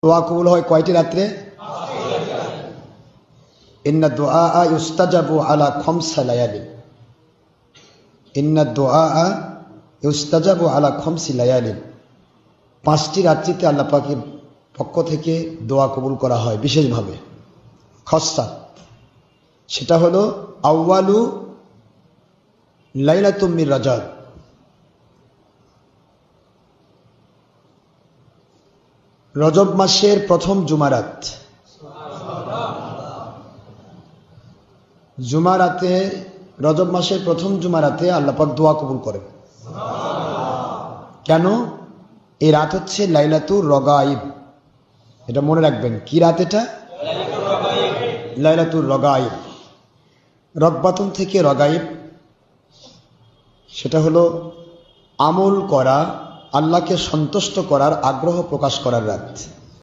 দোয়া কবুল হয় কয়টি রাত্রে? ইন্না দুআ ইউস্তাজাবু আলা খামসি লায়ালিন। ইন্না দুআ ইউস্তাজাবু আলা খামসি লায়ালিন। 5টি রাত্রিতে আল্লাহ পাকের পক্ষ থেকে দোয়া কবুল করা হয় বিশেষভাবে, খাসসা। সেটা হলো আউয়ালু লাইলাতুম মির রজব, রজব মাসের প্রথম জুমারাত। জুমারাতে, রজব মাসের প্রথম জুমারাতে আল্লাহ পাক দোয়া কবুল করেন। কেন? এই রাত হচ্ছে লাইলাতুর রগাইব। এটা মনে রাখবেন। কি রাত এটা? লাইলাতুর রগাইব। রব্বাতুন থেকে রগাইব, সেটা হলো আমল করা, আল্লাহকে সন্তুষ্ট করার আগ্রহ প্রকাশ করার রাত।